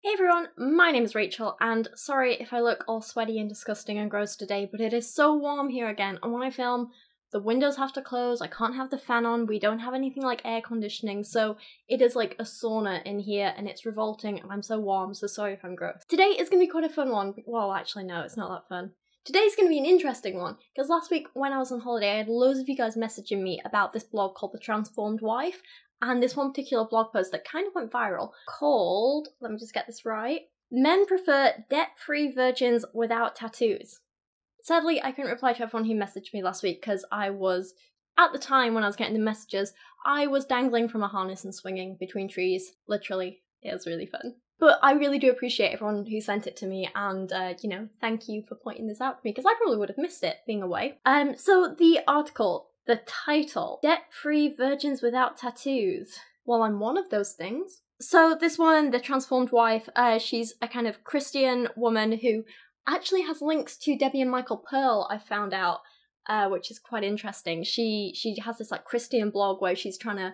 Hey everyone, my name is Rachel, and sorry if I look all sweaty and disgusting and gross today, but it is so warm here again, and when I film, the windows have to close, I can't have the fan on, we don't have anything like air conditioning, so it is like a sauna in here, and it's revolting, and I'm so warm, so sorry if I'm gross. Today is going to be quite a fun one. Well, actually no, it's not that fun. Today's going to be an interesting one, because last week when I was on holiday, I had loads of you guys messaging me about this blog called The Transformed Wife, and this one particular blog post that kind of went viral called, let me just get this right, Men Prefer Debt-Free Virgins Without Tattoos. Sadly, I couldn't reply to everyone who messaged me last week because I was, at the time when I was getting the messages, I was dangling from a harness and swinging between trees. Literally, it was really fun. But I really do appreciate everyone who sent it to me and, thank you for pointing this out to me because I probably would have missed it being away. So the article, the title, Debt-Free Virgins Without Tattoos. Well, I'm one of those things. So this woman, the Transformed Wife, she's a kind of Christian woman who actually has links to Debbie and Michael Pearl, I found out, which is quite interesting. She has this like Christian blog where she's trying to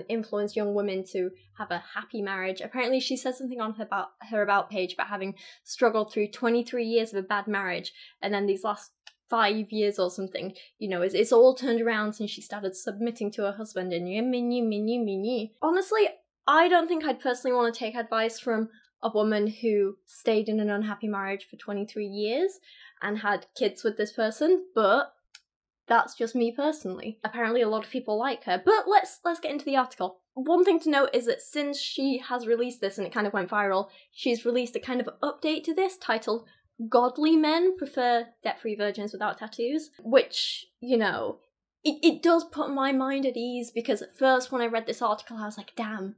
influence young women to have a happy marriage. Apparently she says something on her about page about having struggled through 23 years of a bad marriage, and then these last 5 years or something, it's all turned around since she started submitting to her husband and honestly, I don't think I'd personally want to take advice from a woman who stayed in an unhappy marriage for 23 years and had kids with this person, but that's just me personally. Apparently a lot of people like her, but let's get into the article. One thing to note is that since she has released this and it kind of went viral, she's released a kind of update to this titled Godly Men Prefer Debt-Free Virgins Without Tattoos, which, it does put my mind at ease because at first when I read this article I was like, damn,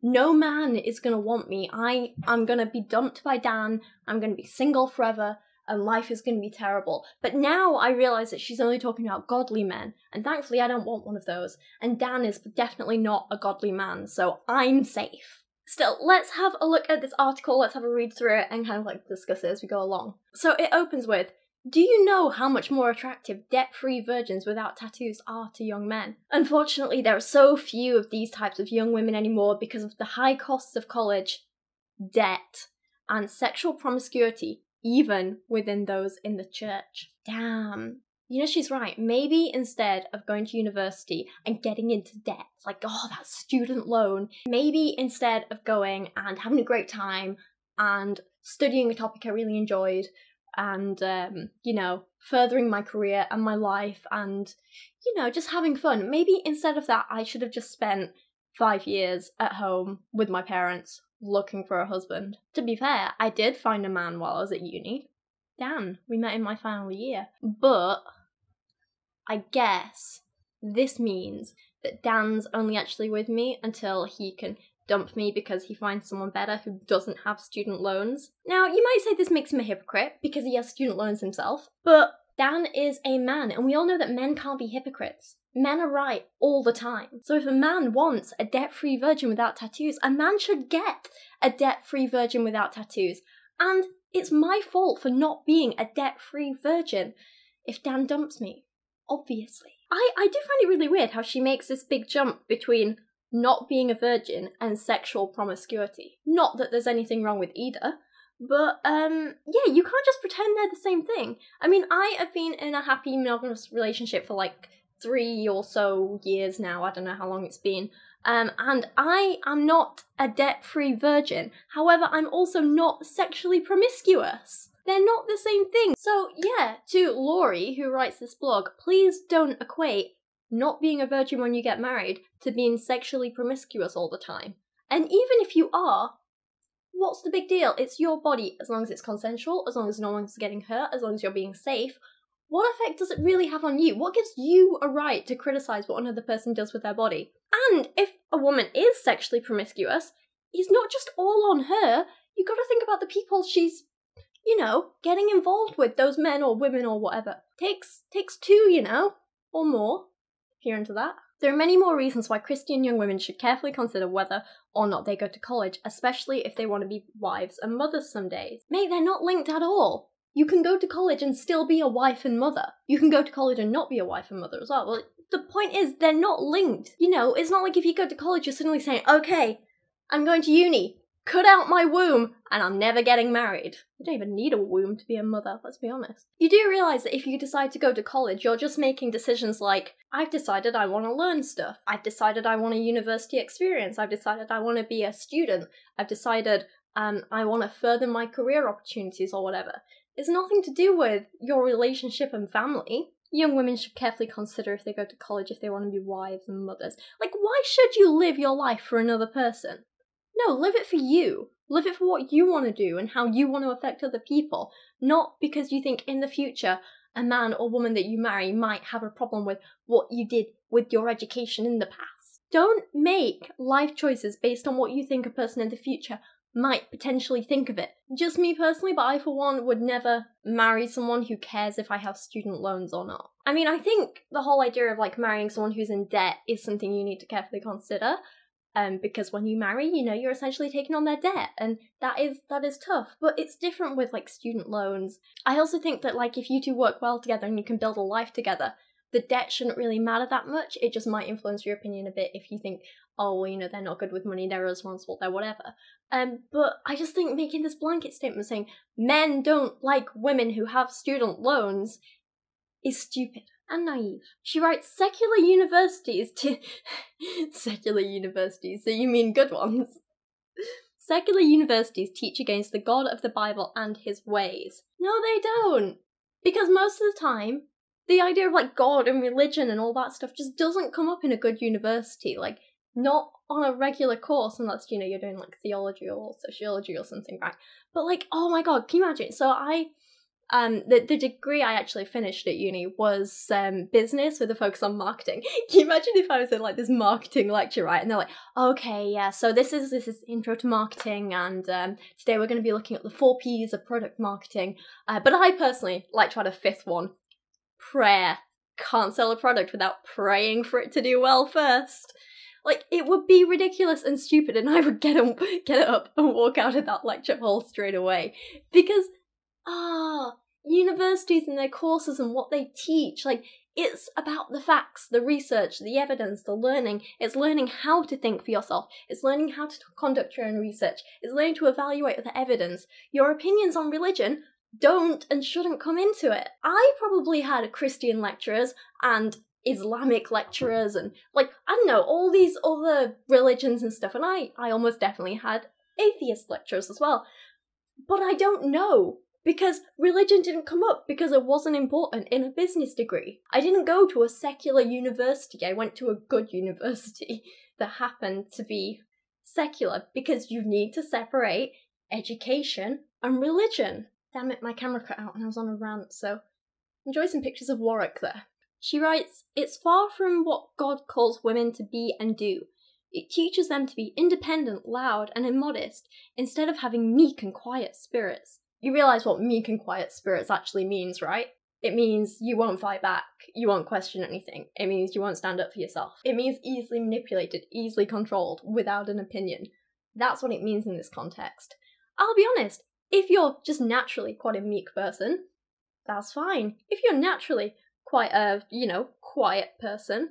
no man is gonna want me. I'm gonna be dumped by Dan, I'm gonna be single forever, and life is gonna be terrible. But now I realise that she's only talking about godly men, and thankfully I don't want one of those, and Dan is definitely not a godly man, so I'm safe. Still, let's have a look at this article, let's have a read through it, and kind of discuss it as we go along. So it opens with, do you know how much more attractive debt-free virgins without tattoos are to young men? Unfortunately, there are so few of these types of young women anymore because of the high costs of college, debt, and sexual promiscuity, even within those in the church. Damn. She's right. Maybe instead of going to university and getting into debt, like, that student loan, maybe instead of going and having a great time and studying a topic I really enjoyed and, furthering my career and my life and, just having fun, maybe instead of that I should have just spent 5 years at home with my parents looking for a husband. To be fair, I did find a man while I was at uni. Dan, we met in my final year. But I guess this means that Dan's only actually with me until he can dump me because he finds someone better who doesn't have student loans. Now, you might say this makes him a hypocrite because he has student loans himself, but Dan is a man, and we all know that men can't be hypocrites. Men are right all the time. So if a man wants a debt-free virgin without tattoos, a man should get a debt-free virgin without tattoos. And it's my fault for not being a debt-free virgin if Dan dumps me. Obviously. I do find it really weird how she makes this big jump between not being a virgin and sexual promiscuity. Not that there's anything wrong with either, but yeah, you can't just pretend they're the same thing. I mean, I have been in a happy monogamous relationship for like 3 or so years now, I don't know how long it's been, and I am not a debt-free virgin. However, I'm also not sexually promiscuous. They're not the same thing. So yeah, to Laurie, who writes this blog, please don't equate not being a virgin when you get married to being sexually promiscuous all the time. And even if you are, what's the big deal? It's your body, as long as it's consensual, as long as no one's getting hurt, as long as you're being safe. What effect does it really have on you? What gives you a right to criticise what another person does with their body? And if a woman is sexually promiscuous, it's not just all on her. You gotta think about the people she's getting involved with, those men or women or whatever. Takes two, or more, if you're into that. There are many more reasons why Christian young women should carefully consider whether or not they go to college, especially if they want to be wives and mothers someday. Mate, they're not linked at all. You can go to college and still be a wife and mother. You can go to college and not be a wife and mother as well. Well, the point is, they're not linked. It's not like if you go to college, you're suddenly saying, okay, I'm going to uni. cut out my womb and I'm never getting married. You don't even need a womb to be a mother, let's be honest. You do realise that if you decide to go to college, you're just making decisions like, I've decided I want to learn stuff. I've decided I want a university experience. I've decided I want to be a student. I've decided I want to further my career opportunities or whatever. It's nothing to do with your relationship and family. Young women should carefully consider if they go to college if they want to be wives and mothers. Like, why should you live your life for another person? No, live it for you. Live it for what you want to do and how you want to affect other people. Not because you think in the future a man or woman that you marry might have a problem with what you did with your education in the past. Don't make life choices based on what you think a person in the future might potentially think of it. Just me personally, but I for one would never marry someone who cares if I have student loans or not. I mean, I think the whole idea of like marrying someone who's in debt is something you need to carefully consider. Because when you marry, you know, you're essentially taking on their debt, and that is tough. But it's different with like student loans. I also think that like if you two work well together and you can build a life together, the debt shouldn't really matter that much. It just might influence your opinion a bit if you think, oh, well, you know, they're not good with money, they're irresponsible, they're whatever. But I just think making this blanket statement saying men don't like women who have student loans is stupid and naive. She writes, secular universities, so you mean good ones? Secular universities teach against the God of the Bible and his ways. No, they don't. Because most of the time, the idea of like God and religion and all that stuff just doesn't come up in a good university. Like, not on a regular course unless, you know, you're doing like theology or sociology or something, right? But like, oh my god, can you imagine? So the degree I actually finished at uni was business with a focus on marketing. Can you imagine if I was in like this marketing lecture, right? And they're like, okay, yeah, so this is intro to marketing, and today we're going to be looking at the 4 Ps of product marketing. But I personally like to add a 5th one: prayer. Can't sell a product without praying for it to do well first. Like, it would be ridiculous and stupid, and I would get up and walk out of that lecture hall straight away. Because, universities and their courses and what they teach, like, it's about the facts, the research, the evidence, the learning. It's learning how to think for yourself. It's learning how to conduct your own research. It's learning to evaluate the evidence. Your opinions on religion don't and shouldn't come into it. I probably had Christian lecturers and Islamic lecturers and, like, I don't know, all these other religions and stuff, and I almost definitely had atheist lecturers as well. But I don't know, because religion didn't come up because it wasn't important in a business degree. I didn't go to a secular university, I went to a good university that happened to be secular, because you need to separate education and religion. Damn it, my camera cut out and I was on a rant, so enjoy some pictures of Warwick there. She writes, it's far from what God calls women to be and do. It teaches them to be independent, loud, and immodest, instead of having meek and quiet spirits. You realise what meek and quiet spirits actually means, right? It means you won't fight back, you won't question anything. It means you won't stand up for yourself. It means easily manipulated, easily controlled, without an opinion. That's what it means in this context. I'll be honest, if you're just naturally quite a meek person, that's fine. If you're naturally quite a, quiet person,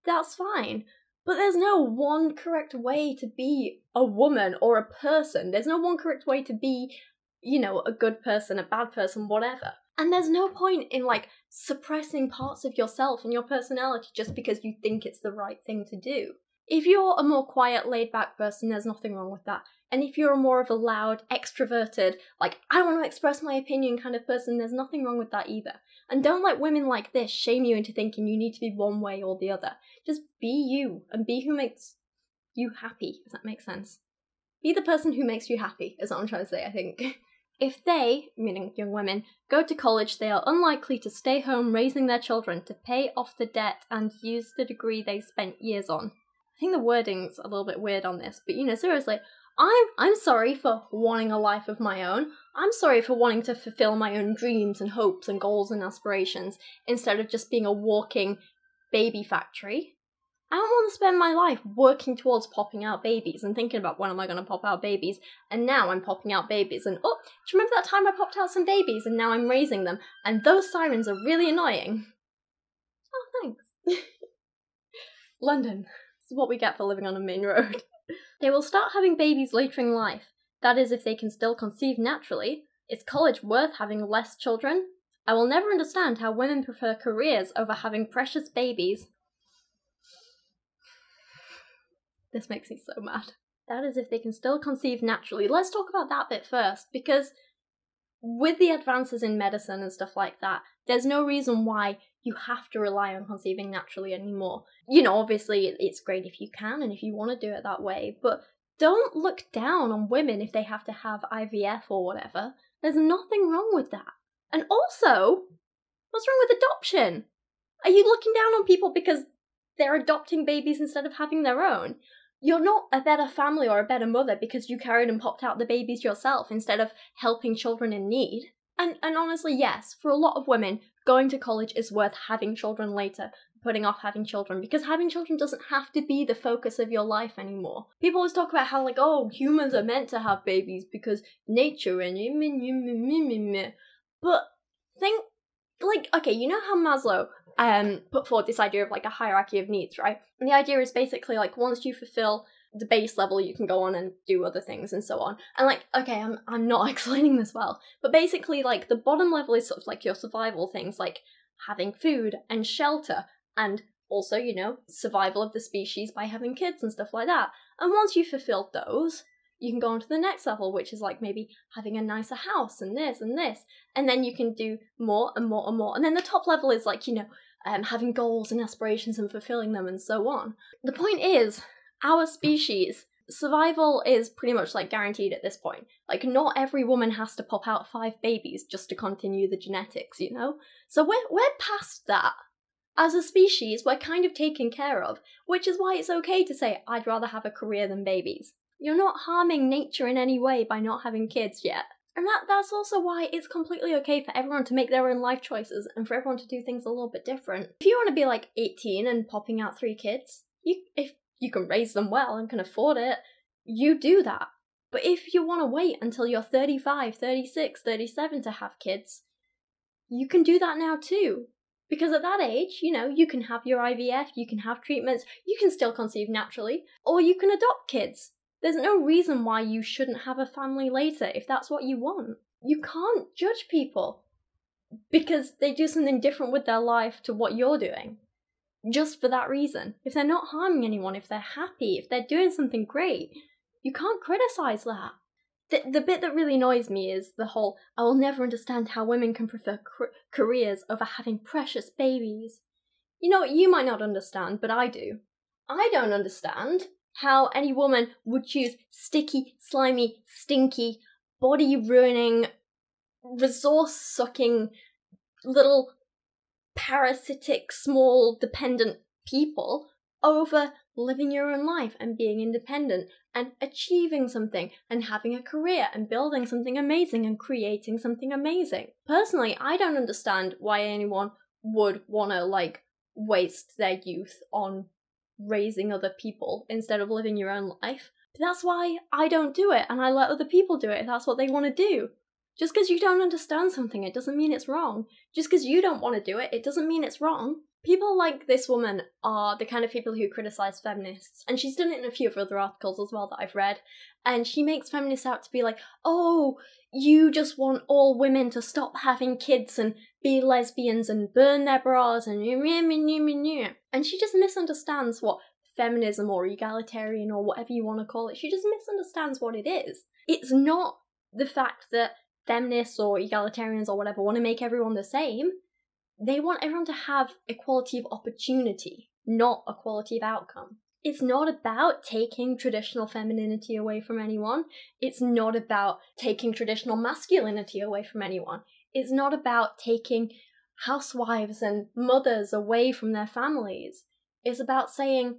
that's fine. But there's no one correct way to be a woman or a person. There's no one correct way to be, a good person, a bad person, whatever. And there's no point in, suppressing parts of yourself and your personality just because you think it's the right thing to do. If you're a more quiet, laid-back person, there's nothing wrong with that. And if you're a more of a loud, extroverted, I want to express my opinion kind of person, there's nothing wrong with that either. And don't let women like this shame you into thinking you need to be one way or the other. Just be you, and be who makes you happy, if that makes sense. Be the person who makes you happy, is what I'm trying to say, I think. If they, meaning young women, go to college, they are unlikely to stay home raising their children to pay off the debt and use the degree they spent years on. I think the wording's a little bit weird on this, but seriously, I'm sorry for wanting a life of my own. I'm sorry for wanting to fulfill my own dreams and hopes and goals and aspirations instead of just being a walking baby factory. I don't want to spend my life working towards popping out babies and thinking about when am I going to pop out babies, and now I'm popping out babies and, oh, do you remember that time I popped out some babies and now I'm raising them and those sirens are really annoying? Oh, thanks. London. This is what we get for living on a main road. They will start having babies later in life. That is, if they can still conceive naturally. Is college worth having less children? I will never understand how women prefer careers over having precious babies. This makes me so mad. That is, if they can still conceive naturally. Let's talk about that bit first, because with the advances in medicine and stuff like that, there's no reason why you have to rely on conceiving naturally anymore. You know, obviously it's great if you can and if you want to do it that way, but don't look down on women if they have to have IVF or whatever. There's nothing wrong with that. And also, what's wrong with adoption? Are you looking down on people because they're adopting babies instead of having their own? You're not a better family or a better mother because you carried and popped out the babies yourself instead of helping children in need. And honestly, yes, for a lot of women, going to college is worth having children later, putting off having children, because having children doesn't have to be the focus of your life anymore. People always talk about how, like, oh, humans are meant to have babies because nature and but think, like, okay, you know how Maslow put forward this idea of, like, a hierarchy of needs, right? And the idea is basically, like, once you fulfill the base level, you can go on and do other things and so on. And, like, okay, I'm not explaining this well, but basically, like, the bottom level is sort of like your survival things, like having food and shelter, and also, you know, survival of the species by having kids and stuff like that. And once you've fulfilled those, you can go on to the next level, which is like maybe having a nicer house and this, and then you can do more and more and more. And then the top level is like, you know, having goals and aspirations and fulfilling them and so on. The point is, our species, survival is pretty much like guaranteed at this point. Like, not every woman has to pop out 5 babies just to continue the genetics, you know? So we're past that. As a species, we're kind of taken care of, which is why it's okay to say, I'd rather have a career than babies. You're not harming nature in any way by not having kids yet. And that's also why it's completely okay for everyone to make their own life choices and for everyone to do things a little bit different. If you want to be like 18 and popping out 3 kids, if you can raise them well and can afford it, you do that. But if you want to wait until you're 35, 36, 37 to have kids, you can do that now too. Because at that age, you know, you can have your IVF, you can have treatments, you can still conceive naturally, or you can adopt kids. There's no reason why you shouldn't have a family later if that's what you want. You can't judge people because they do something different with their life to what you're doing. Just for that reason. If they're not harming anyone, if they're happy, if they're doing something great, you can't criticize that. The bit that really annoys me is the whole, I will never understand how women can prefer careers over having precious babies. You know what, you might not understand, but I do. I don't understand how any woman would choose sticky, slimy, stinky, body-ruining, resource-sucking, little parasitic, small, dependent people over living your own life and being independent and achieving something and having a career and building something amazing and creating something amazing. Personally, I don't understand why anyone would want to, like, waste their youth on raising other people instead of living your own life. But that's why I don't do it, and I let other people do it if that's what they want to do. Just because you don't understand something, it doesn't mean it's wrong. Just because you don't want to do it, it doesn't mean it's wrong. People like this woman are the kind of people who criticize feminists, and she's done it in a few of other articles as well that I've read, and she makes feminists out to be like, oh, you just want all women to stop having kids and be lesbians and burn their bras and and she just misunderstands what feminism or egalitarian or whatever you want to call it, she just misunderstands what it is. It's not the fact that feminists or egalitarians or whatever want to make everyone the same. They want everyone to have equality of opportunity, not equality of outcome. It's not about taking traditional femininity away from anyone. It's not about taking traditional masculinity away from anyone. It's not about taking housewives and mothers away from their families. It's about saying,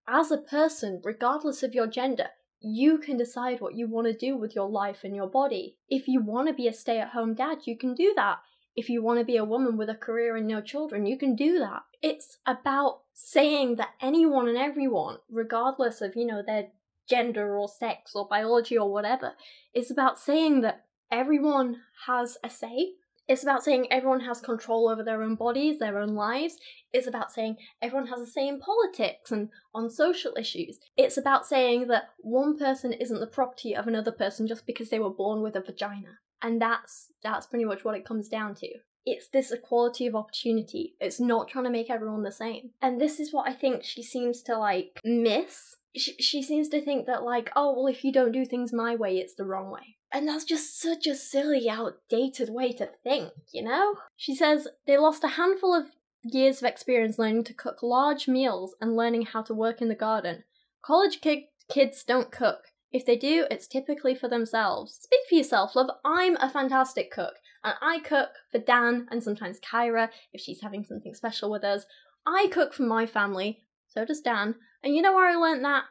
as a person, regardless of your gender, you can decide what you want to do with your life and your body. If you want to be a stay-at-home dad, you can do that. If you want to be a woman with a career and no children, you can do that. It's about saying that anyone and everyone, regardless of, you know, their gender or sex or biology or whatever, it's about saying that everyone has a say. It's about saying everyone has control over their own bodies, their own lives. It's about saying everyone has a say in politics and on social issues. It's about saying that one person isn't the property of another person just because they were born with a vagina. And that's pretty much what it comes down to. It's this equality of opportunity. It's not trying to make everyone the same. And this is what I think she seems to, like, miss. She seems to think that, like, oh, well, if you don't do things my way, it's the wrong way. And that's just such a silly, outdated way to think, you know? She says they lost a handful of years of experience learning to cook large meals and learning how to work in the garden. College kids don't cook. If they do, it's typically for themselves. Speak for yourself, love. I'm a fantastic cook. And I cook for Dan and sometimes Kyra if she's having something special with us. I cook for my family. So does Dan. And you know where I learnt that?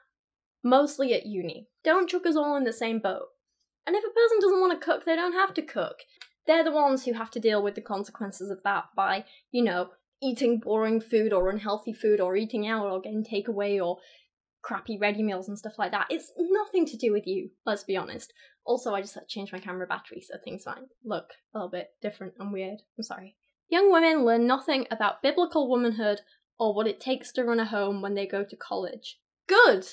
Mostly at uni. Don't chuck us all in the same boat. And if a person doesn't want to cook, they don't have to cook. They're the ones who have to deal with the consequences of that by, you know, eating boring food or unhealthy food or eating out or getting takeaway or crappy ready meals and stuff like that. It's nothing to do with you, let's be honest. Also, I just had to change my camera battery, so things might look a little bit different and weird. I'm sorry. Young women learn nothing about biblical womanhood or what it takes to run a home when they go to college. Good!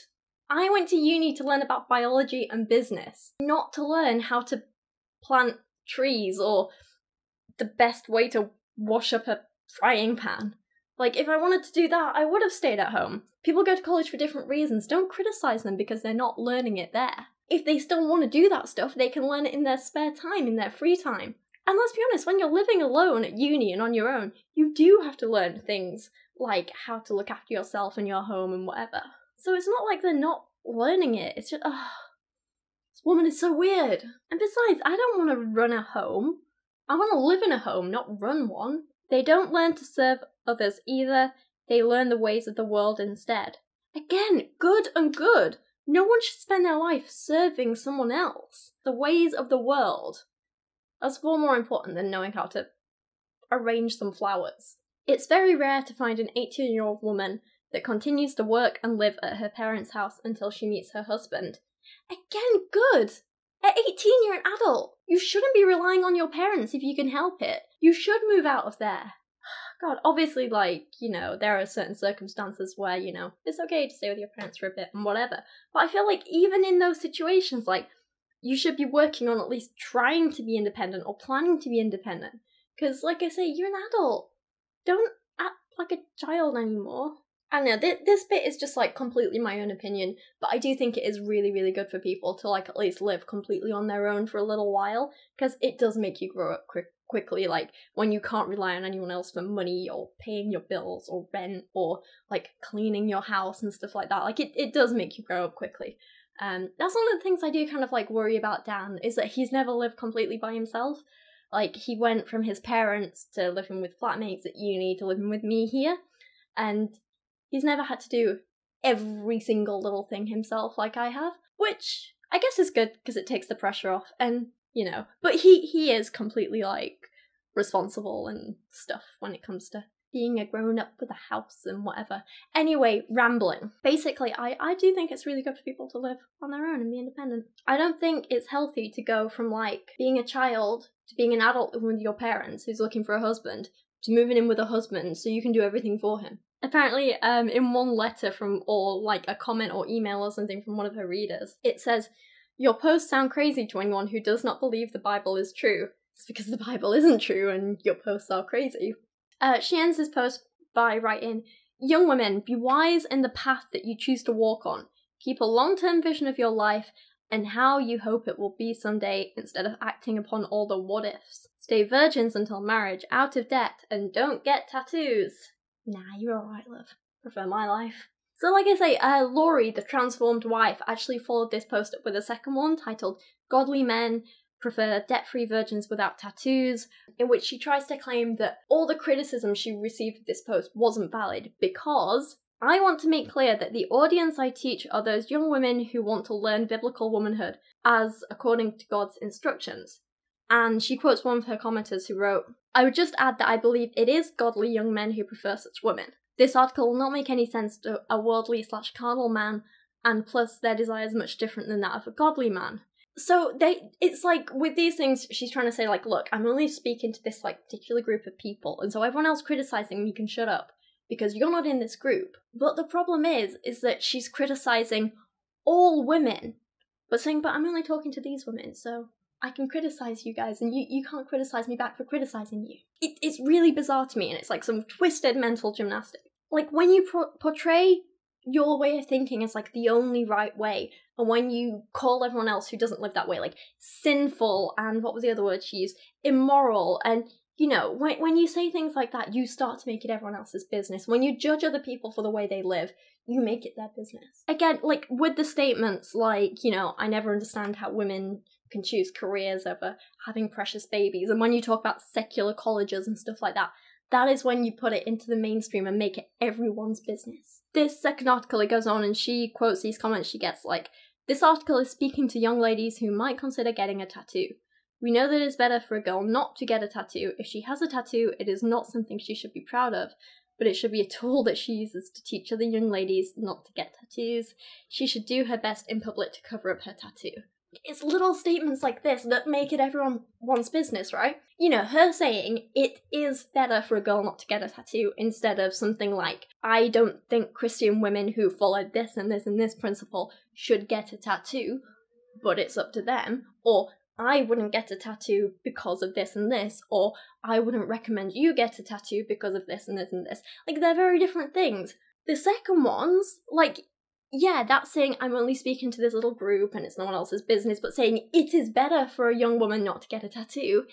I went to uni to learn about biology and business, not to learn how to plant trees or the best way to wash up a frying pan. Like, if I wanted to do that, I would have stayed at home. People go to college for different reasons. Don't criticize them because they're not learning it there. If they still want to do that stuff, they can learn it in their spare time, in their free time. And let's be honest, when you're living alone at uni and on your own, you do have to learn things like how to look after yourself and your home and whatever. So it's not like they're not learning it. It's just, this woman is so weird. And besides, I don't want to run a home. I want to live in a home, not run one. They don't learn to serve others either. They learn the ways of the world instead. Again, good and good. No one should spend their life serving someone else. The ways of the world. That's far more important than knowing how to arrange some flowers. It's very rare to find an 18-year-old woman that continues to work and live at her parents' house until she meets her husband. Again, good! At 18, you're an adult. You shouldn't be relying on your parents if you can help it. You should move out of there. God, obviously, like, you know, there are certain circumstances where, you know, it's okay to stay with your parents for a bit and whatever. But I feel like even in those situations, like, you should be working on at least trying to be independent or planning to be independent. Because, like I say, you're an adult. Don't act like a child anymore. I don't know, this bit is just, like, completely my own opinion, but I do think it is really, really good for people to, like, at least live completely on their own for a little while, because it does make you grow up quickly, like, when you can't rely on anyone else for money, or paying your bills, or rent, or, like, cleaning your house and stuff like that. Like, it does make you grow up quickly. That's one of the things I do kind of, like, worry about Dan, is that he's never lived completely by himself. Like, he went from his parents to living with flatmates at uni to living with me here, and he's never had to do every single little thing himself like I have, which I guess is good because it takes the pressure off, and, you know, but he is completely, like, responsible and stuff when it comes to being a grown-up with a house and whatever. Anyway, rambling. Basically, I do think it's really good for people to live on their own and be independent. I don't think it's healthy to go from, like, being a child to being an adult living with your parents who's looking for a husband to moving in with a husband so you can do everything for him. Apparently, in one letter from, or like a comment or email or something from one of her readers, it says, "Your posts sound crazy to anyone who does not believe the Bible is true." It's because the Bible isn't true and your posts are crazy. She ends this post by writing, "Young women, be wise in the path that you choose to walk on. Keep a long-term vision of your life and how you hope it will be someday instead of acting upon all the what-ifs. Stay virgins until marriage, out of debt, and don't get tattoos." Nah, you're alright, love. Prefer my life. So like I say, Laurie, the transformed wife, actually followed this post up with a second one titled "Godly Men Prefer Debt-Free Virgins Without Tattoos," in which she tries to claim that all the criticism she received with this post wasn't valid because I want to make clear that the audience I teach are those young women who want to learn biblical womanhood as according to God's instructions. And she quotes one of her commenters who wrote, "I would just add that I believe it is godly young men who prefer such women. This article will not make any sense to a worldly/carnal man, and plus their desire is much different than that of a godly man. So it's like, with these things, she's trying to say, like, look, I'm only speaking to this, like, particular group of people, and so everyone else criticizing me can shut up, because you're not in this group. But the problem is that she's criticizing all women, but saying, but I'm only talking to these women, so I can criticize you guys, and you can't criticize me back for criticizing you. It's really bizarre to me, and it's like some twisted mental gymnastics. Like, when you portray your way of thinking as, like, the only right way, and when you call everyone else who doesn't live that way, like, sinful, and what was the other word she used? Immoral, and, you know, when you say things like that, you start to make it everyone else's business. When you judge other people for the way they live, you make it their business. Again, like, with the statements like, you know, I never understand how women can choose careers over having precious babies, and when you talk about secular colleges and stuff like that, that is when you put it into the mainstream and make it everyone's business. This second article, it goes on and she quotes these comments she gets, like, this article is speaking to young ladies who might consider getting a tattoo. We know that it is better for a girl not to get a tattoo. If she has a tattoo, it is not something she should be proud of, but it should be a tool that she uses to teach other young ladies not to get tattoos. She should do her best in public to cover up her tattoo. It's little statements like this that make it everyone's business, right? You know, her saying it is better for a girl not to get a tattoo instead of something like, I don't think Christian women who follow this and this and this principle should get a tattoo, but it's up to them, or I wouldn't get a tattoo because of this and this, or I wouldn't recommend you get a tattoo because of this and this and this. Like, they're very different things. The second one's, like, yeah, that's saying I'm only speaking to this little group and it's no one else's business, but saying it is better for a young woman not to get a tattoo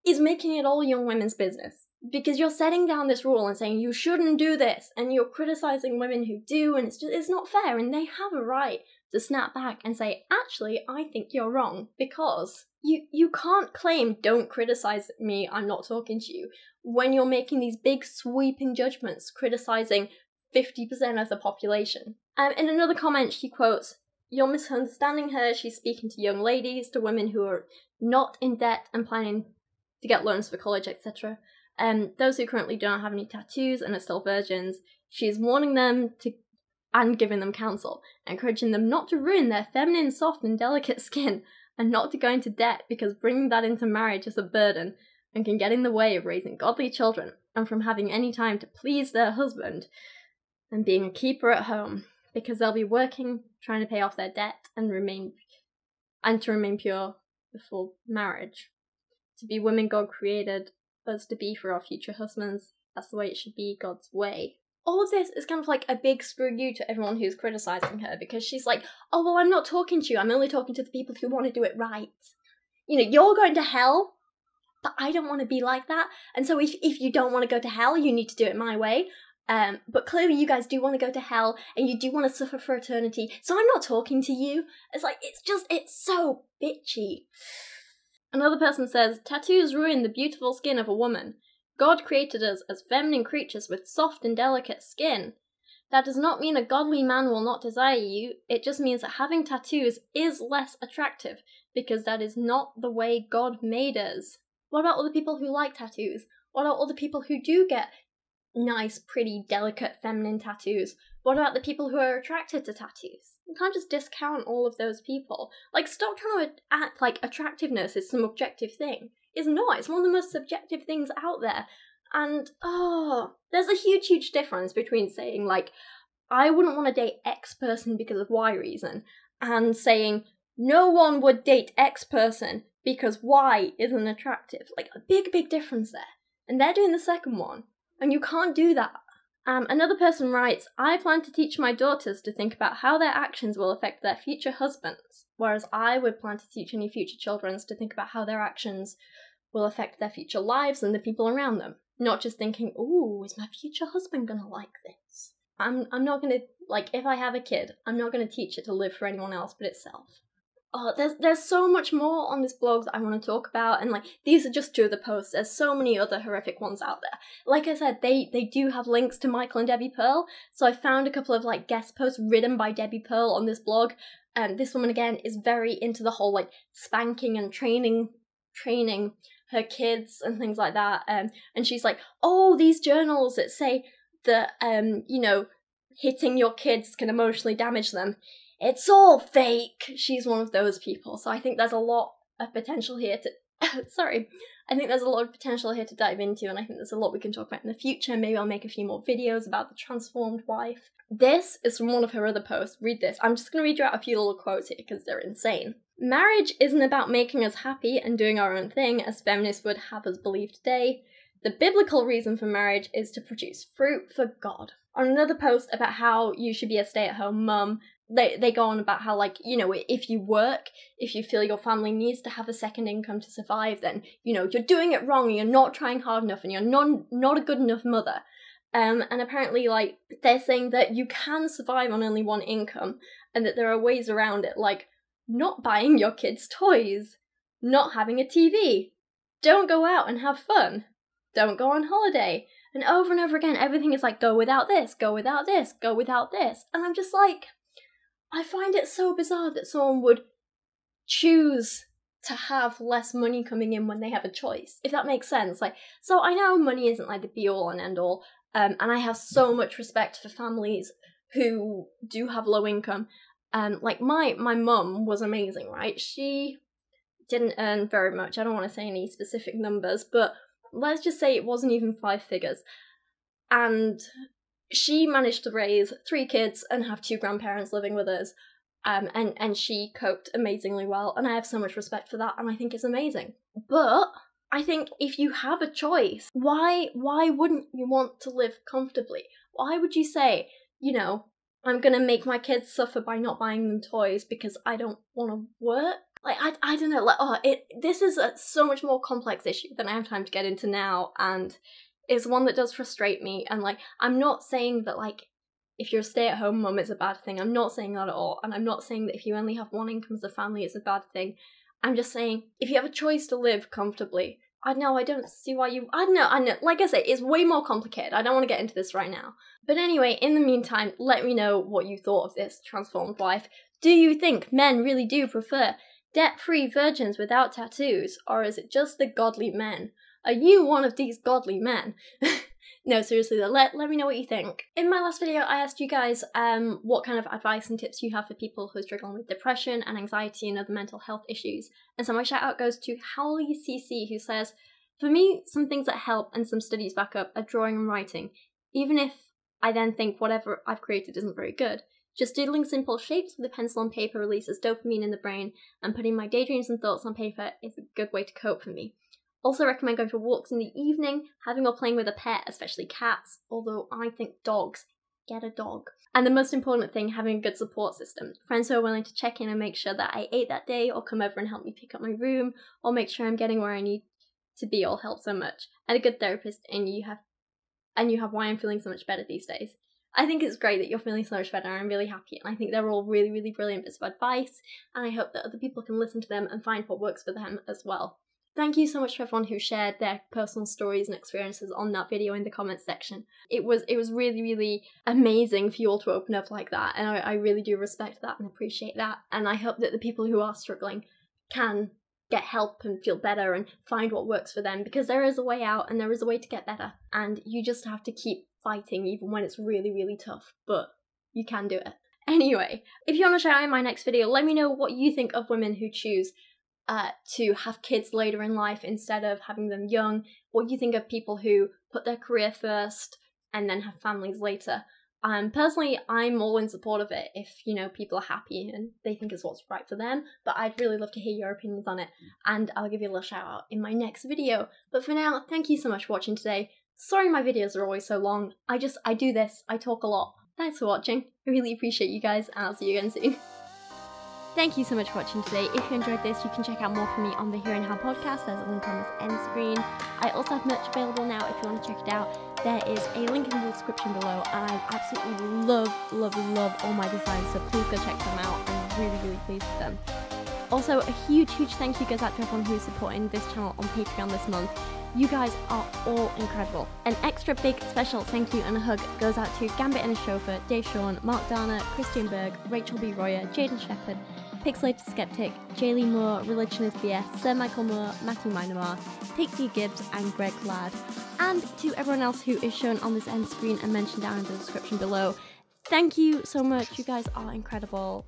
is making it all young women's business. Because you're setting down this rule and saying you shouldn't do this, and you're criticizing women who do, and it's not fair, and they have a right to snap back and say, actually, I think you're wrong, because you can't claim, don't criticize me, I'm not talking to you, when you're making these big sweeping judgments criticizing 50% of the population. In another comment, she quotes, you're misunderstanding her, she's speaking to young ladies, to women who are not in debt and planning to get loans for college, etc. Those who currently don't have any tattoos and are still virgins, she's warning them and giving them counsel, encouraging them not to ruin their feminine, soft and delicate skin, and not to go into debt, because bringing that into marriage is a burden and can get in the way of raising godly children and from having any time to please their husband and being a keeper at home, because they'll be working, trying to pay off their debt and to remain pure before marriage. To be women God created us to be for our future husbands. That's the way it should be, God's way. All of this is kind of like a big screw you to everyone who's criticizing her, because she's like, oh, well, I'm not talking to you, I'm only talking to the people who want to do it right. You know, you're going to hell, but I don't want to be like that, and so if you don't want to go to hell, you need to do it my way. But clearly you guys do want to go to hell, and you do want to suffer for eternity, so I'm not talking to you. It's like, it's so bitchy. Another person says, tattoos ruin the beautiful skin of a woman. God created us as feminine creatures with soft and delicate skin. That does not mean a godly man will not desire you, it just means that having tattoos is less attractive, because that is not the way God made us. What about all the people who like tattoos? What about all the people who do get nice, pretty, delicate, feminine tattoos? What about the people who are attracted to tattoos? You can't just discount all of those people. Like, stop trying to act like attractiveness is some objective thing. It's not. It's one of the most subjective things out there. And, there's a huge, huge difference between saying, like, I wouldn't want to date X person because of Y reason, and saying, no one would date X person because Y isn't attractive. Like, a big, big difference there. And they're doing the second one. And you can't do that. Another person writes, I plan to teach my daughters to think about how their actions will affect their future husbands, whereas I would plan to teach any future children to think about how their actions will affect their future lives and the people around them. Not just thinking, ooh, is my future husband gonna like this? I'm not gonna, like, if I have a kid, I'm not gonna teach it to live for anyone else but itself. Oh, there's so much more on this blog that I want to talk about, and like, these are just two of the posts. There's so many other horrific ones out there. Like I said, they do have links to Michael and Debbie Pearl, so I found a couple of like guest posts written by Debbie Pearl on this blog, and this woman again is very into the whole like spanking and training her kids and things like that, and she's like, oh, these journals that say that, you know, hitting your kids can emotionally damage them. it's all fake. She's one of those people. So I think there's a lot of potential here to, sorry. I think there's a lot of potential here to dive into, and I think there's a lot we can talk about in the future. Maybe I'll make a few more videos about the transformed wife. This is from one of her other posts. Read this. I'm just going to read you out a few little quotes here because they're insane. Marriage isn't about making us happy and doing our own thing, as feminists would have us believe today. The biblical reason for marriage is to produce fruit for God. On another post about how you should be a stay-at-home mum, they go on about how, like, you know, if you work, if you feel your family needs to have a second income to survive, then, you know, you're doing it wrong and you're not trying hard enough and you're not a good enough mother. And apparently, like, they're saying that you can survive on only one income and that there are ways around it, like not buying your kids toys, not having a TV, don't go out and have fun, don't go on holiday. And over again, everything is like, go without this, go without this, go without this. And I'm just like, I find it so bizarre that someone would choose to have less money coming in when they have a choice, if that makes sense. Like, so I know money isn't like the be-all and end-all, and I have so much respect for families who do have low income. Like, my mum was amazing, right? She didn't earn very much. I don't want to say any specific numbers, but let's just say it wasn't even 5 figures. And she managed to raise 3 kids and have 2 grandparents living with us. And she coped amazingly well, and I have so much respect for that, and I think it's amazing. But I think if you have a choice, why wouldn't you want to live comfortably? Why would you say, you know, I'm gonna make my kids suffer by not buying them toys because I don't want to work? Like, I don't know, like, this is a so much more complex issue than I have time to get into now, and it's one that does frustrate me. And, like, I'm not saying that, like, if you're a stay-at-home mum, it's a bad thing. I'm not saying that at all. And I'm not saying that if you only have one income as a family, it's a bad thing. I'm just saying, if you have a choice to live comfortably, I don't see why you, I don't know, like I say, it's way more complicated. I don't want to get into this right now. But anyway, in the meantime, let me know what you thought of this transformed wife. Do you think men really do prefer debt-free virgins without tattoos, or is it just the godly men? Are you one of these godly men? No, seriously though, let me know what you think. In my last video, I asked you guys what kind of advice and tips you have for people who are struggling with depression and anxiety and other mental health issues. And so my shout out goes to Howley CC, who says, for me, some things that help and some studies back up are drawing and writing, even if I then think whatever I've created isn't very good. Just doodling simple shapes with a pencil and paper releases dopamine in the brain, and putting my daydreams and thoughts on paper is a good way to cope for me. Also recommend going for walks in the evening, having or playing with a pet, especially cats, although I think dogs. Get a dog. And the most important thing, having a good support system. Friends who are willing to check in and make sure that I ate that day, or come over and help me pick up my room, or make sure I'm getting where I need to be, all help so much. And a good therapist, and you have why I'm feeling so much better these days. I think it's great that you're feeling so much better, and I'm really happy, and I think they're all really, really brilliant bits of advice, and I hope that other people can listen to them and find what works for them as well. Thank you so much to everyone who shared their personal stories and experiences on that video in the comments section. It was really, really amazing for you all to open up like that, and I really do respect that and appreciate that, and I hope that the people who are struggling can get help and feel better and find what works for them, because there is a way out and there is a way to get better, and you just have to keep fighting even when it's really, really tough, but you can do it. Anyway, if you want to shout out in my next video, let me know what you think of women who choose to have kids later in life instead of having them young. What you think of people who put their career first and then have families later. Personally, I'm all in support of it if, you know, people are happy and they think it's what's right for them, but I'd really love to hear your opinions on it, and I'll give you a little shout out in my next video. But for now, thank you so much for watching today. Sorry my videos are always so long. I do this, I talk a lot. Thanks for watching. I really appreciate you guys, and I'll see you again soon. Thank you so much for watching today. If you enjoyed this, you can check out more from me on the Here and How podcast. There's a link on this end screen. I also have merch available now if you want to check it out. There is a link in the description below, and I absolutely love all my designs, so please go check them out. I'm really, really pleased with them. Also, a huge thank you goes out to everyone who's supporting this channel on Patreon this month. You guys are all incredible. An extra big special thank you and a hug goes out to Gambit and Chauffeur, Deshauwn, Mark Dauner, Christian Berg, Rachel B. Royer, Jadeon Sheppard, Pizelated Skeptic, Jaylee Moore, Religion is BS, Sir Michael Moore, Matthew Meinema, Tate D, Gibbs, and Greg Ladd. And to everyone else who is shown on this end screen and mentioned down in the description below, thank you so much. You guys are incredible.